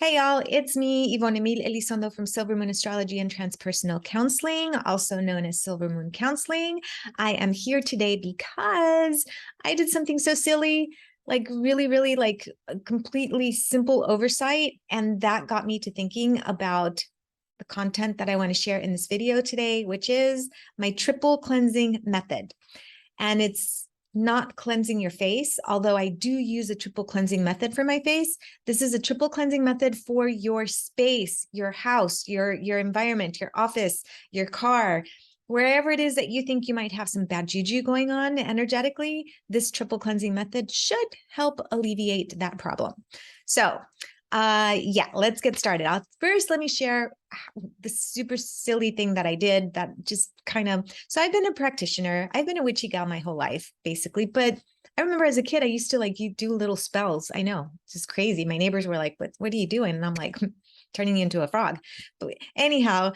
Hey y'all, it's me, Yvonne Emile Elizondo from Silver Moon Astrology and Transpersonal Counseling, also known as Silver Moon Counseling. I am here today because I did something so silly, like really like a completely simple oversight. And that got me to thinking about the content that I want to share in this video today, which is my triple cleansing method. And it's not cleansing your face, although I do use a triple cleansing method for my face. This is a triple cleansing method for your space, your house, your environment, your office, your car, wherever it is that you think you might have some bad juju going on energetically. This triple cleansing method should help alleviate that problem. So yeah, let's get started. First, let me share the super silly thing that I did that just kind of, so I've been a practitioner. I've been a witchy gal my whole life, basically. But I remember as a kid, I used to you do little spells. I know, it's just crazy. My neighbors were like, what are you doing? And I'm like, turning you into a frog. But anyhow,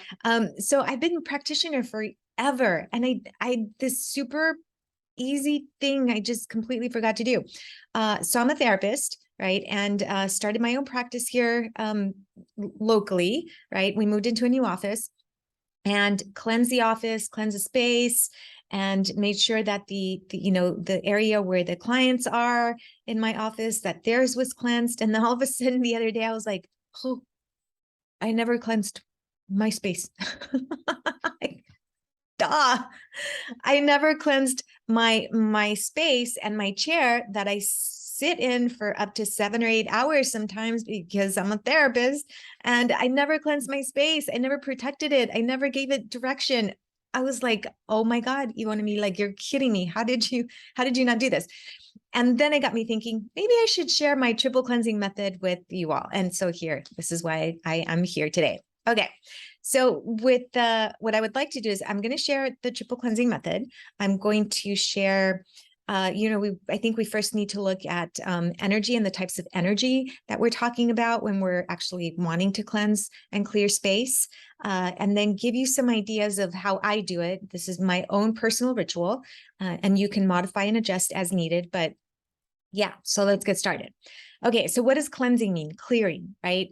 so I've been a practitioner forever. And I this super easy thing I just completely forgot to do. So I'm a therapist, right? And started my own practice here locally, right? We moved into a new office and cleanse the office, cleanse the space, and made sure that the area where the clients are in my office, that theirs was cleansed. And then all of a sudden the other day I was like, oh, I never cleansed my space. Duh. I never cleansed my space and my chair that I sit in for up to 7 or 8 hours sometimes because I'm a therapist, and I never cleansed my space. I never protected it. I never gave it direction. I was like, oh my God, you want me, like, you're kidding me. How did you not do this? And then it got me thinking, maybe I should share my triple cleansing method with you all. And so this is why I am here today. Okay. So with what I would like to do is I'm going to share the triple cleansing method. I'm going to share, I think we first need to look at energy and the types of energy that we're talking about when we're actually wanting to cleanse and clear space, and then give you some ideas of how I do it. This is my own personal ritual, and you can modify and adjust as needed. But yeah, so let's get started. Okay, so what does cleansing mean? Clearing, right?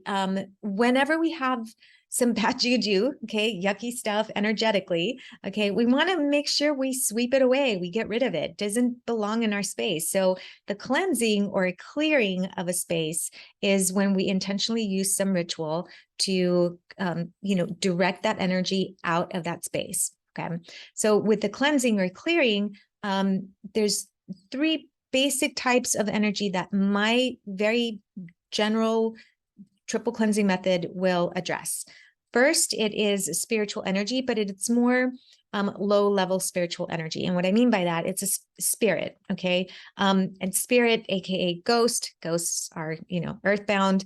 Whenever we have some bad juju, okay, yucky stuff energetically, okay, we want to make sure we sweep it away, we get rid of it. It doesn't belong in our space. So the cleansing or a clearing of a space is when we intentionally use some ritual to, direct that energy out of that space, okay? So with the cleansing or clearing, there's 3 basic types of energy that my very general triple cleansing method will address. First, it is spiritual energy, but it's more low-level spiritual energy. And what I mean by that, it's a spirit, okay? And spirit, aka ghost. Ghosts are, earthbound.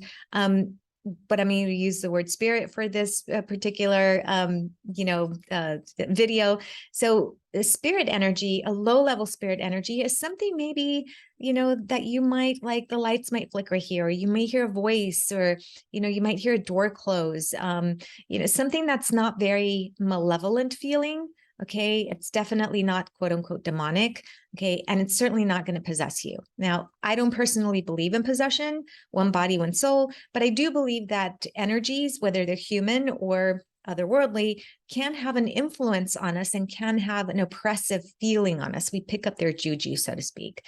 But I'm going to use the word spirit for this particular, video. So the spirit energy, a low-level spirit energy, is something maybe, that you might, like, the lights might flicker here, or you may hear a voice, or, you might hear a door close, something that's not very malevolent feeling. Okay, it's definitely not quote unquote demonic. Okay, and it's certainly not going to possess you. Now, I don't personally believe in possession, one body, one soul, but I do believe that energies, whether they're human or otherworldly, can have an influence on us and can have an oppressive feeling on us. We pick up their juju, so to speak.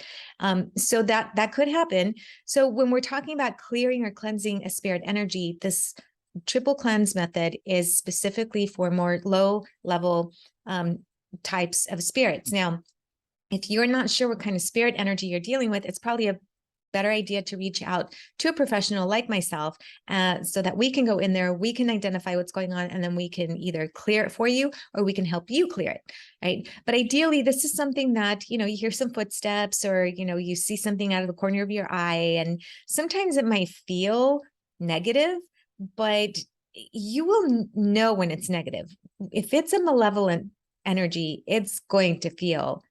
So that could happen. So when we're talking about clearing or cleansing a spirit energy, this triple cleanse method is specifically for more low level types of spirits. Now, if you're not sure what kind of spirit energy you're dealing with, it's probably a better idea to reach out to a professional like myself, so that we can go in there, we can identify what's going on, and then we can either clear it for you or we can help you clear it, right? But ideally, this is something that, you hear some footsteps, or, you see something out of the corner of your eye, and sometimes it might feel negative, but you will know when it's negative. If it's a malevolent energy, it's going to feel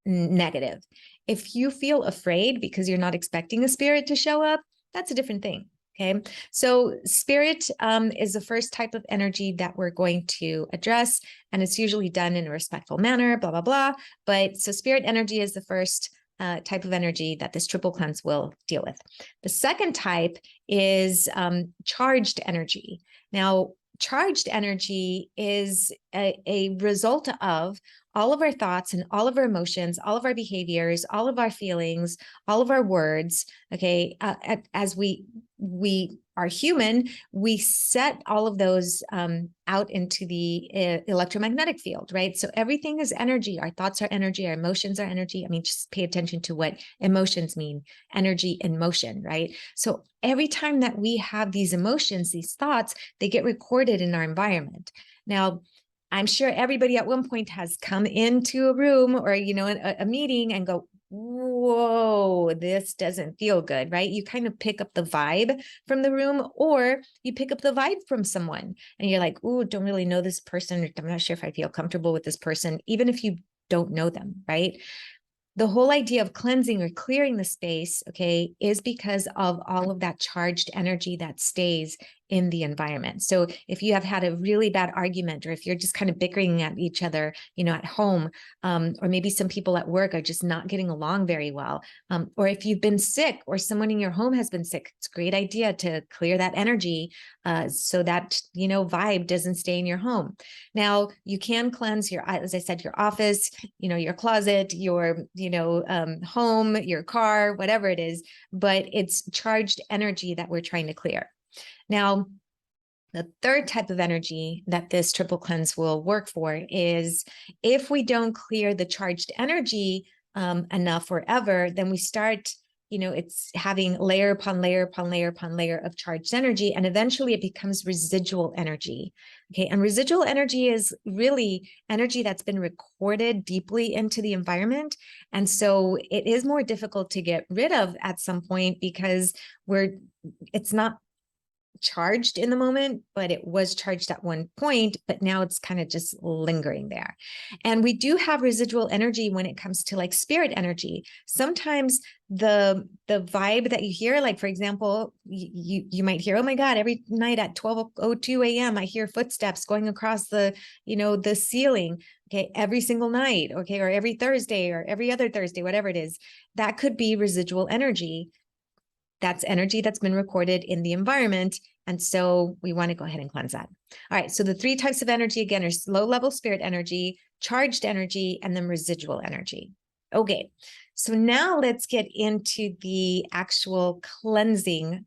negative. If you feel afraid because you're not expecting a spirit to show up, that's a different thing. Okay, so spirit is the first type of energy that we're going to address, and it's usually done in a respectful manner, blah, blah, blah. But so spirit energy is the first type of energy that this triple cleanse will deal with. The second type is charged energy. Now, charged energy is a result of all of our thoughts and all of our emotions, all of our behaviors, all of our feelings, all of our words. Okay, as we are human, we set all of those out into the electromagnetic field, right? So everything is energy. Our thoughts are energy. Our emotions are energy. I mean, just pay attention to what emotions mean: energy in motion, right? So every time that we have these emotions, these thoughts, they get recorded in our environment. Now, I'm sure everybody at one point has come into a room or, a meeting and go, whoa, this doesn't feel good, right? You kind of pick up the vibe from the room, or you pick up the vibe from someone and you're like, ooh, don't really know this person. Or I'm not sure if I feel comfortable with this person, even if you don't know them, right? The whole idea of cleansing or clearing the space, okay, is because of all of that charged energy that stays in the environment. So if you have had a really bad argument, or if you're just kind of bickering at each other, at home, or maybe some people at work are just not getting along very well, or if you've been sick or someone in your home has been sick, it's a great idea to clear that energy so that, vibe doesn't stay in your home. Now, you can cleanse as I said, your office, your closet, your, home, your car, whatever it is, but it's charged energy that we're trying to clear. Now, the third type of energy that this triple cleanse will work for is if we don't clear the charged energy enough or ever, then we start, it's having layer upon layer upon layer upon layer of charged energy, and eventually it becomes residual energy. Okay, and residual energy is really energy that's been recorded deeply into the environment. And so it is more difficult to get rid of at some point because it's not charged in the moment, but it was charged at one point, but now it's kind of just lingering there. And we do have residual energy when it comes to like spirit energy. Sometimes the vibe that you hear, like for example, you might hear, oh my God, every night at 12:02 a.m. I hear footsteps going across the ceiling. Okay, every single night, okay, or every Thursday or every other Thursday, whatever it is, that could be residual energy. That's energy that's been recorded in the environment. And so we want to go ahead and cleanse that. All right. So the three types of energy, again, are low level spirit energy, charged energy, and then residual energy. Okay. So now let's get into the actual cleansing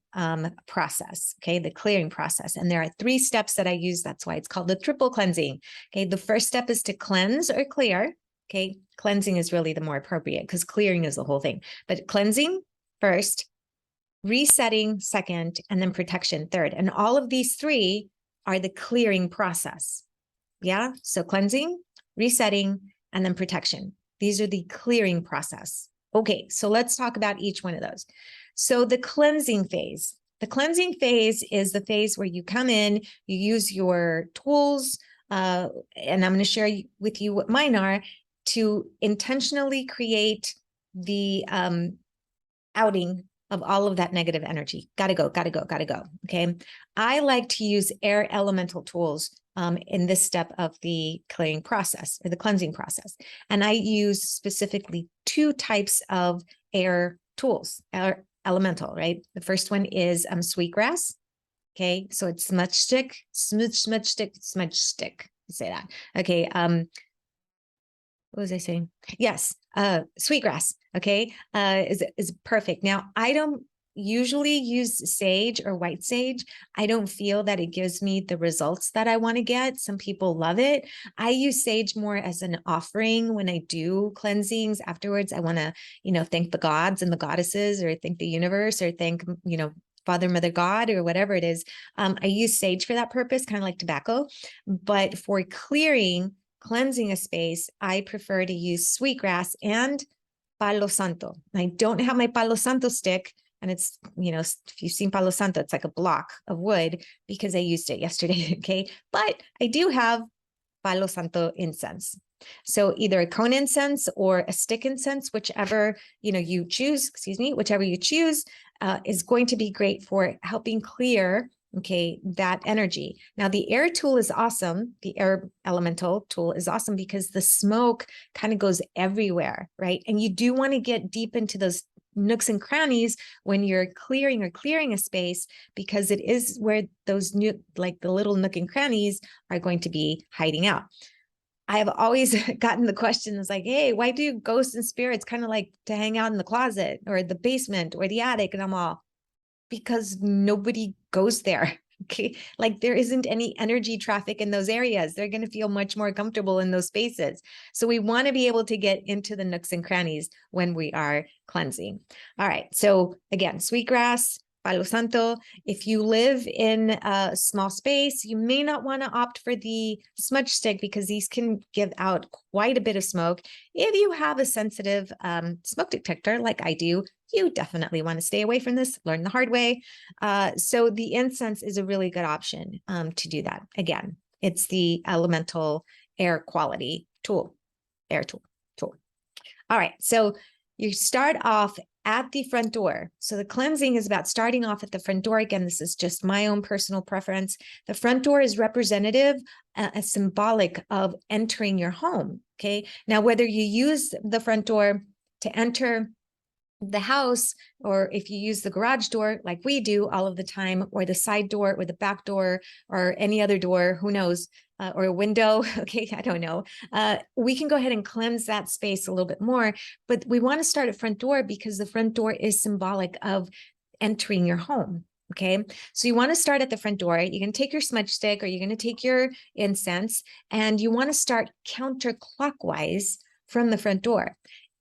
process. Okay. The clearing process. And there are 3 steps that I use. That's why it's called the triple cleansing. Okay. The first step is to cleanse or clear. Okay. Cleansing is really the more appropriate because clearing is the whole thing. But cleansing first, resetting second, and then protection third. And all of these 3 are the clearing process. Yeah. So cleansing, resetting, and then protection. These are the clearing process. Okay. So let's talk about each one of those. So the cleansing phase. The cleansing phase is the phase where you come in, you use your tools, and I'm going to share with you what mine are to intentionally create the outing of all of that negative energy. Gotta go, gotta go, gotta go. Okay. I like to use air elemental tools in this step of the clearing process or the cleansing process. And I use specifically 2 types of air tools, air elemental, right? The first one is sweetgrass. Okay. So it's smudge stick, smudge stick, smudge stick. Say that. Okay. What was I saying? Yes, sweetgrass, okay, is perfect. Now, I don't usually use sage or white sage. I don't feel that it gives me the results that I want to get. Some people love it. I use sage more as an offering when I do cleansings. Afterwards, I want to, thank the gods and the goddesses, or thank the universe, or thank, Father, Mother, God, or whatever it is. I use sage for that purpose, kind of like tobacco. But for cleansing a space, I prefer to use sweetgrass and palo santo. I don't have my palo santo stick, and it's, if you've seen palo santo, it's like a block of wood because I used it yesterday, okay? But I do have palo santo incense. So either a cone incense or a stick incense, whichever you choose, whichever you choose, is going to be great for helping clear okay, that energy. Now, the air tool is awesome. The air elemental tool is awesome because the smoke kind of goes everywhere, right? And you do want to get deep into those nooks and crannies when you're clearing a space, because it is where those new, like the little nook and crannies are going to be hiding out. I have always gotten the question, is like, hey, why do ghosts and spirits kind of like to hang out in the closet or the basement or the attic? And I'm all, because nobody goes there. Okay. Like there isn't any energy traffic in those areas. They're going to feel much more comfortable in those spaces. So we want to be able to get into the nooks and crannies when we are cleansing. All right. So again, sweetgrass, Palo Santo. If you live in a small space, you may not want to opt for the smudge stick because these can give out quite a bit of smoke. If you have a sensitive smoke detector like I do, you definitely want to stay away from this, learn the hard way. So the incense is a really good option to do that. Again, it's the elemental air quality tool, air tool. All right, so you start off at the front door. So the cleansing is about starting off at the front door. Again, this is just my own personal preference. The front door is representative, symbolic of entering your home, okay? Now, whether you use the front door to enter the house, or if you use the garage door like we do all of the time, or the side door or the back door or any other door, who knows, or a window, okay, I don't know. We can go ahead and cleanse that space a little bit more, but we want to start at front door because the front door is symbolic of entering your home. Okay, so you want to start at the front door. You're going to take your smudge stick or you're going to take your incense, and you want to start counterclockwise from the front door.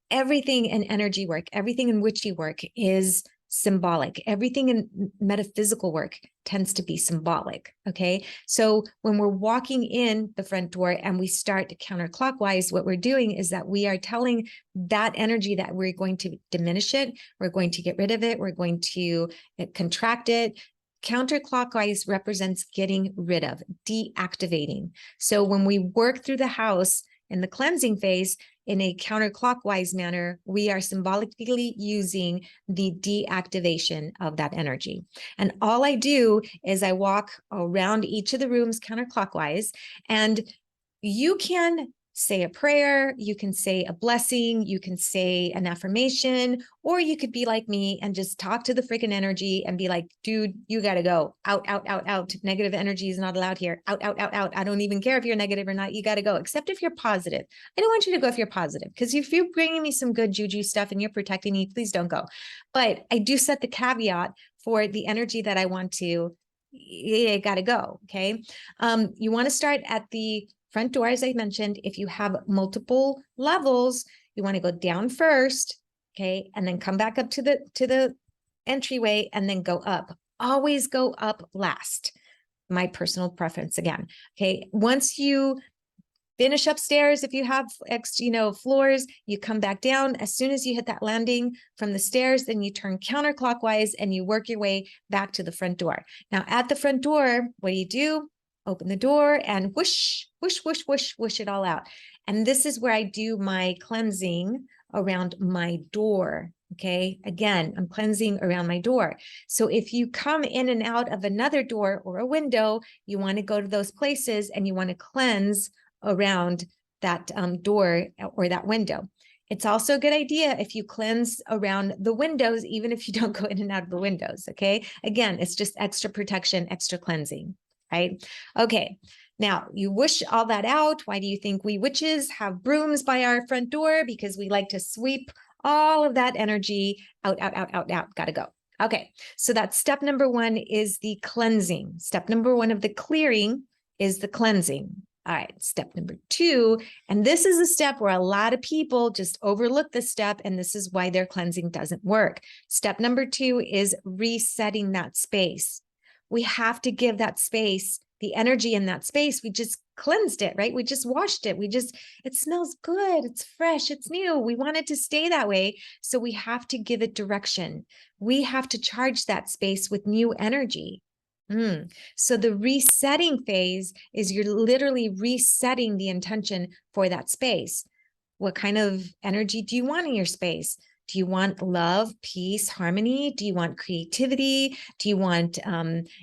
Everything in energy work, everything in witchy work is symbolic. Everything in metaphysical work tends to be symbolic, okay? So when we're walking in the front door and we start counterclockwise, what we're doing is that we are telling that energy that we're going to diminish it, we're going to get rid of it, we're going to contract it. Counterclockwise represents getting rid of, deactivating. So when we work through the house in the cleansing phase, in a counterclockwise manner, we are symbolically using the deactivation of that energy. And all I do is I walk around each of the rooms counterclockwise, and you can say a prayer, you can say a blessing, you can say an affirmation, or you could be like me and just talk to the freaking energy and be like, dude, you got to go out, out, out, out. Negative energy is not allowed here. Out, out, out, out. I don't even care if you're negative or not. You got to go, except if you're positive. I don't want you to go if you're positive, because if you're bringing me some good juju stuff and you're protecting me, please don't go. But I do set the caveat for the energy that I want to, yeah, got to go. Okay. You want to start at the front door, as I mentioned. If you have multiple levels, you want to go down first, okay, and then come back up to the entryway and then go up. Always go up last. My personal preference again. Okay, once you finish upstairs, if you have floors, you come back down. As soon as you hit that landing from the stairs, then you turn counterclockwise and you work your way back to the front door. Now, at the front door, what do? Open the door and whoosh, whoosh, whoosh, whoosh, whoosh it all out. And this is where I do my cleansing around my door. Okay. Again, I'm cleansing around my door. So if you come in and out of another door or a window, you want to go to those places and you want to cleanse around that door or that window. It's also a good idea if you cleanse around the windows, even if you don't go in and out of the windows. Okay. Again, it's just extra protection, extra cleansing. Right? Okay. Now you whoosh all that out. Why do you think we witches have brooms by our front door? Because we like to sweep all of that energy out, out, out, out, out. Got to go. Okay. So that's step number one, is the cleansing. Step number one of the clearing is the cleansing. All right. Step number two, and this is a step where a lot of people just overlook this step, and this is why their cleansing doesn't work. Step number two is resetting that space. We have to give that space, the energy in that space. We just cleansed it, right? We just washed it. It smells good. It's fresh. It's new. We want it to stay that way. So we have to give it direction. We have to charge that space with new energy. So the resetting phase is you're literally resetting the intention for that space. What kind of energy do you want in your space? Do you want love, peace, harmony? Do you want creativity? Do you want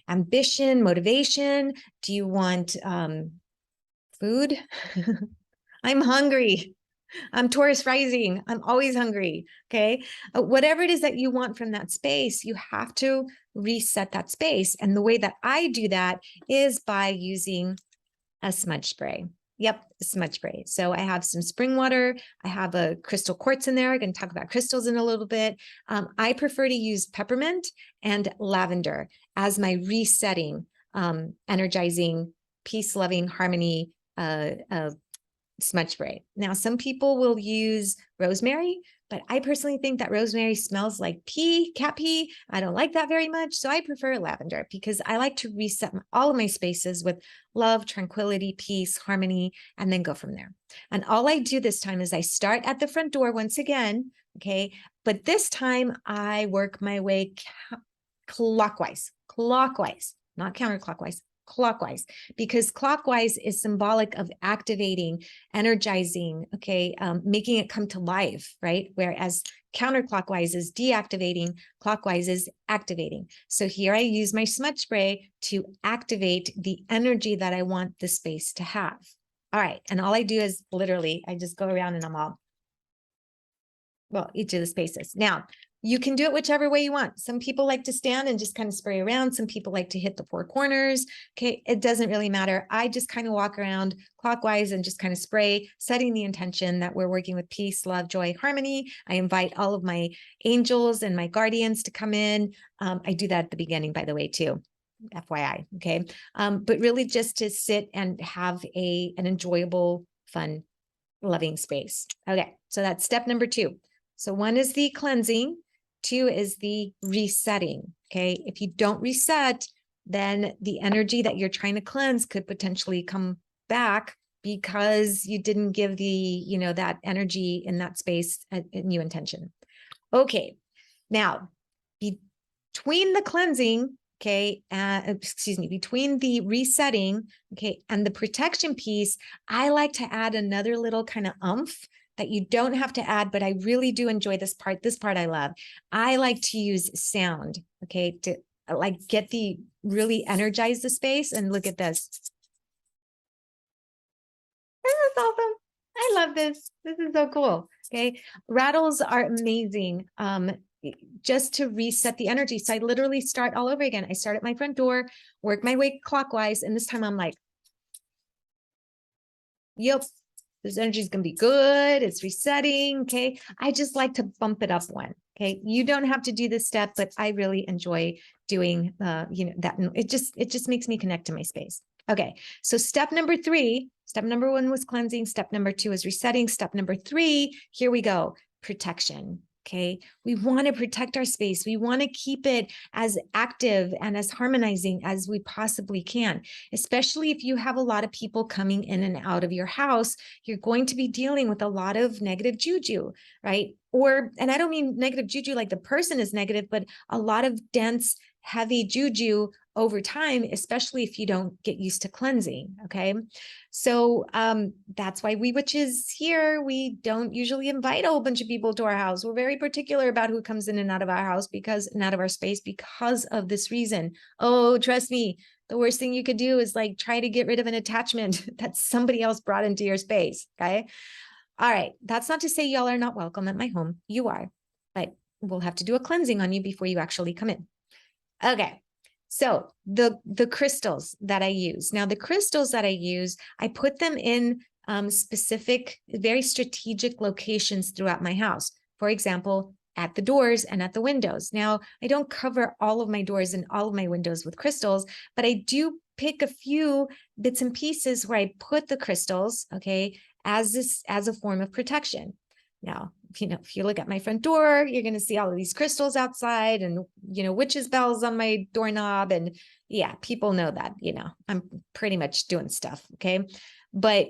ambition, motivation? Do you want food? I'm hungry. I'm Taurus rising. I'm always hungry. Okay. Whatever it is that you want from that space, you have to reset that space. And the way that I do that is by using a smudge spray. Yep, a smudge spray. So I have some spring water. I have a crystal quartz in there. I'm going to talk about crystals in a little bit. I prefer to use peppermint and lavender as my resetting, energizing, peace-loving, harmony smudge spray. Now, some people will use rosemary, but I personally think that rosemary smells like cat pee. I don't like that very much. So I prefer lavender because I like to reset all of my spaces with love, tranquility, peace, harmony, and then go from there. And all I do this time is I start at the front door once again. Okay. But this time I work my way clockwise, not counterclockwise, clockwise, because clockwise is symbolic of activating, energizing, okay, making it come to life, right? Whereas counterclockwise is deactivating, clockwise is activating. So here I use my smudge spray to activate the energy that I want the space to have. All right, and all I do is literally, I just go around and I'm all, well, each of the spaces. Now, you can do it whichever way you want. Some people like to stand and just kind of spray around. Some people like to hit the four corners. Okay, it doesn't really matter. I just kind of walk around clockwise and just kind of spray, setting the intention that we're working with peace, love, joy, harmony. I invite all of my angels and my guardians to come in. I do that at the beginning, by the way, too. FYI, okay? But really just to sit and have an enjoyable, fun, loving space. Okay, so that's step number 2. So 1 is the cleansing. 2 is the resetting. Okay. If you don't reset, then the energy that you're trying to cleanse could potentially come back because you didn't give that energy in that space a new intention. Okay. Now, between the cleansing, okay, between the resetting, okay, and the protection piece, I like to add another little kind of oomph that you don't have to add, but I really do enjoy this part. This part I love. I like to use sound, okay, to like really energize the space. And look at this. This is awesome. I love this. This is so cool. Okay. Rattles are amazing. Just to reset the energy. So I literally start all over again. I start at my front door, work my way clockwise. And this time I'm like, yep. This energy is going to be good. It's resetting. Okay. I just like to bump it up one. Okay. You don't have to do this step, but I really enjoy doing, that. It just makes me connect to my space. Okay. So step number 3, step number 1 was cleansing. Step number 2 is resetting. Step number 3, here we go. Protection. Okay. We want to protect our space. We want to keep it as active and as harmonizing as we possibly can, especially if you have a lot of people coming in and out of your house. You're going to be dealing with a lot of negative juju, right? And I don't mean negative juju like the person is negative, but a lot of dense, heavy juju over time, especially if you don't get used to cleansing. Okay. So that's why we witches here, we don't usually invite a whole bunch of people to our house. We're very particular about who comes in and out of our house and out of our space because of this reason. Oh, trust me, the worst thing you could do is like try to get rid of an attachment that somebody else brought into your space. Okay. All right. That's not to say y'all are not welcome at my home. You are, but we'll have to do a cleansing on you before you actually come in. Okay. So the crystals that I use. Now, the crystals that I use, I put them in specific, very strategic locations throughout my house. For example, at the doors and at the windows. Now, I don't cover all of my doors and all of my windows with crystals, but I do pick a few bits and pieces where I put the crystals, okay, as a form of protection. Now, if you look at my front door, you're going to see all of these crystals outside and, witches bells on my doorknob. And yeah, people know that, I'm pretty much doing stuff. Okay. But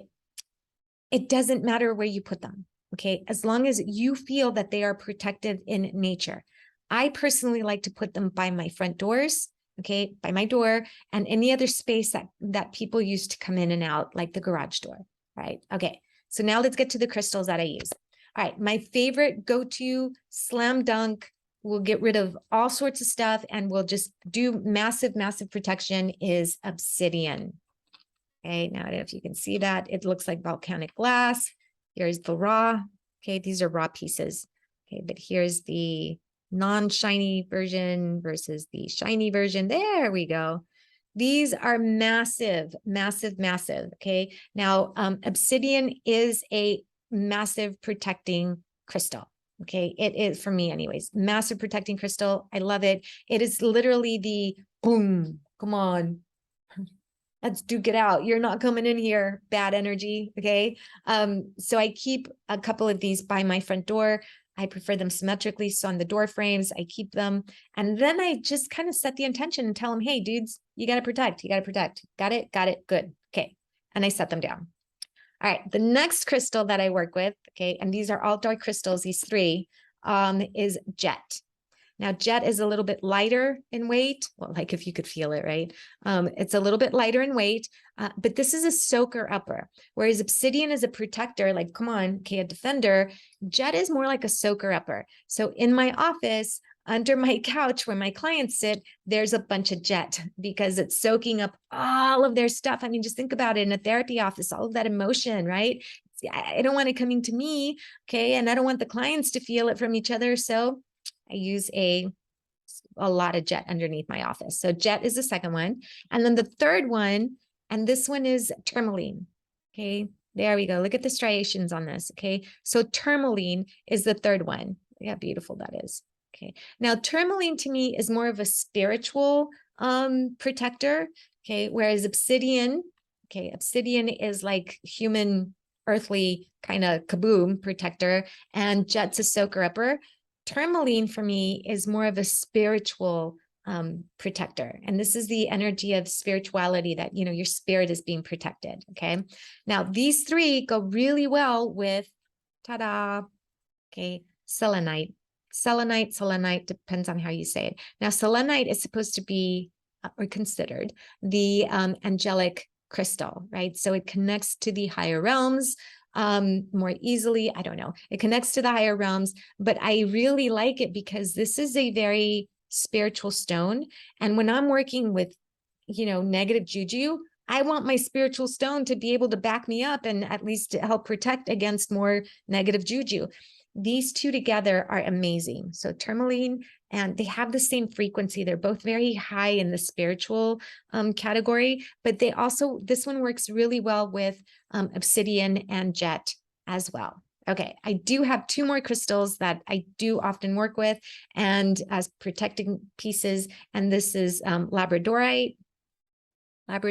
it doesn't matter where you put them. Okay. As long as you feel that they are protective in nature. I personally like to put them by my front doors. Okay. By my door and any other space that people use to come in and out, like the garage door. Right. Okay. So now let's get to the crystals that I use. All right, my favorite go-to slam dunk, we'll get rid of all sorts of stuff and we'll just do massive, massive protection is obsidian. Okay, now I don't know if you can see that. It looks like volcanic glass. Here's the raw. Okay, these are raw pieces. Okay, but here's the non-shiny version versus the shiny version. There we go. These are massive, massive, massive. Okay, now obsidian is a massive protecting crystal. Okay, it is for me anyways, massive protecting crystal. I love it. It is literally the boom, come on, let's duke it out. You're not coming in here, bad energy. Okay. So I keep a couple of these by my front door. I prefer them symmetrically. So on the door frames, I keep them. And then I just kind of set the intention and tell them, hey, dudes, you got to protect. You got to protect. Got it? Got it. Good. Okay. And I set them down. All right. The next crystal that I work with, okay, and these are all dark crystals, these three, is jet. Now, jet is a little bit lighter in weight. Well, like if you could feel it, right? It's a little bit lighter in weight, but this is a soaker upper, whereas obsidian is a protector, like, come on, okay, a defender. Jet is more like a soaker upper. So in my office, under my couch where my clients sit, there's a bunch of jet because it's soaking up all of their stuff. I mean, just think about it in a therapy office, all of that emotion, right? I don't want it coming to me, okay? And I don't want the clients to feel it from each other. So I use a lot of jet underneath my office. So jet is the second one. And then the third one, and this one is tourmaline. Okay, there we go. Look at the striations on this. Okay, so tourmaline is the third one. Look how beautiful that is. Okay, now tourmaline to me is more of a spiritual protector. Okay, whereas obsidian, okay, obsidian is like human, earthly kind of kaboom protector, and jet's a soaker upper. Tourmaline for me is more of a spiritual protector. And this is the energy of spirituality that, you know, your spirit is being protected. Okay. Now, these three go really well with, ta-da, okay, selenite. Selenite depends on how you say it. Now, selenite is supposed to be, or considered, the angelic crystal, right? So it connects to the higher realms more easily. I don't know. It connects to the higher realms, but I really like it because this is a very spiritual stone. And when I'm working with, you know, negative juju, I want my spiritual stone to be able to back me up and at least to help protect against more negative juju. These two together are amazing. So tourmaline, and they have the same frequency. They're both very high in the spiritual category, but they also, this one works really well with obsidian and jet as well. Okay, I do have two more crystals that I do often work with and as protecting pieces, and this is labradorite, however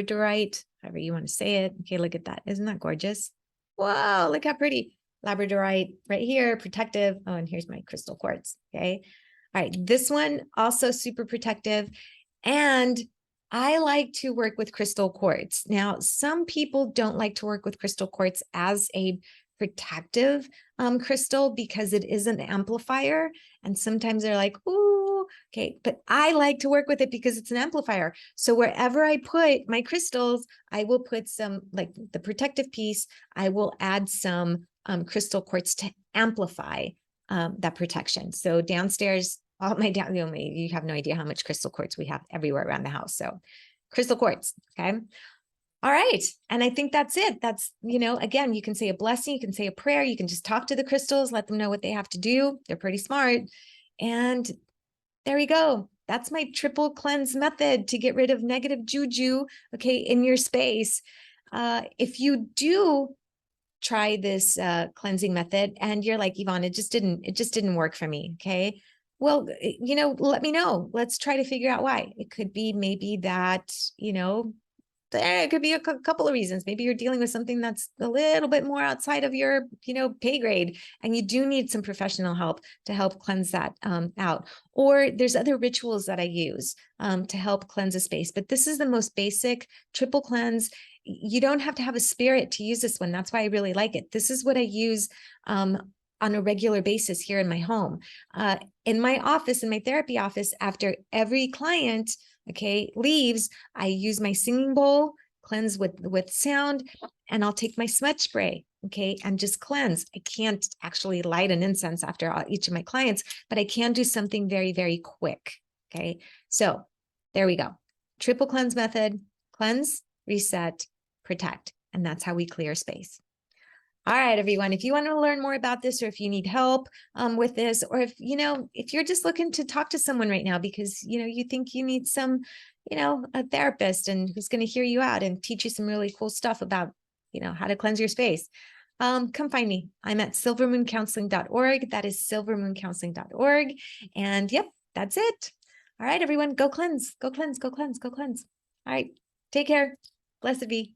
you want to say it. Okay, look at that. Isn't that gorgeous? Whoa, look how pretty. Labradorite right here, protective. Oh, and here's my crystal quartz. Okay. All right. This one also super protective. And I like to work with crystal quartz. Now, some people don't like to work with crystal quartz as a protective crystal because it is an amplifier. And sometimes they're like, ooh, okay. But I like to work with it because it's an amplifier. So wherever I put my crystals, I will put some, like the protective piece, I will add some crystal quartz to amplify that protection. So downstairs, all my down, you have no idea how much crystal quartz we have everywhere around the house. So crystal quartz, okay. All right. And I think that's it. That's, you know, again, you can say a blessing, you can say a prayer, you can just talk to the crystals, let them know what they have to do. They're pretty smart. And there we go. That's my triple cleanse method to get rid of negative juju, okay, in your space. If you do try this cleansing method and you're like, Yvonne, it just didn't work for me. Okay. Well, you know, let me know. Let's try to figure out why. It could be maybe that, you know, it could be a couple of reasons. Maybe you're dealing with something that's a little bit more outside of your, you know, pay grade, and you do need some professional help to help cleanse that out. Or there's other rituals that I use to help cleanse a space. But this is the most basic triple cleanse. You don't have to have a spirit to use this one. That's why I really like it. This is what I use on a regular basis here in my home. In my office, in my therapy office, after every client, okay, leaves, I use my singing bowl, cleanse with sound, and I'll take my smudge spray. okay, and just cleanse. I can't actually light an incense after each of my clients, but I can do something very, very quick, okay? So there we go. Triple cleanse method: cleanse, reset, protect. And that's how we clear space. All right, everyone, if you want to learn more about this, or if you need help with this, or if, if you're just looking to talk to someone right now because, you think you need some, a therapist and who's going to hear you out and teach you some really cool stuff about, how to cleanse your space, come find me. I'm at silvermooncounseling.org. That is silvermooncounseling.org. And yep, that's it. All right, everyone, go cleanse, go cleanse, go cleanse, go cleanse. All right, take care. Blessed be.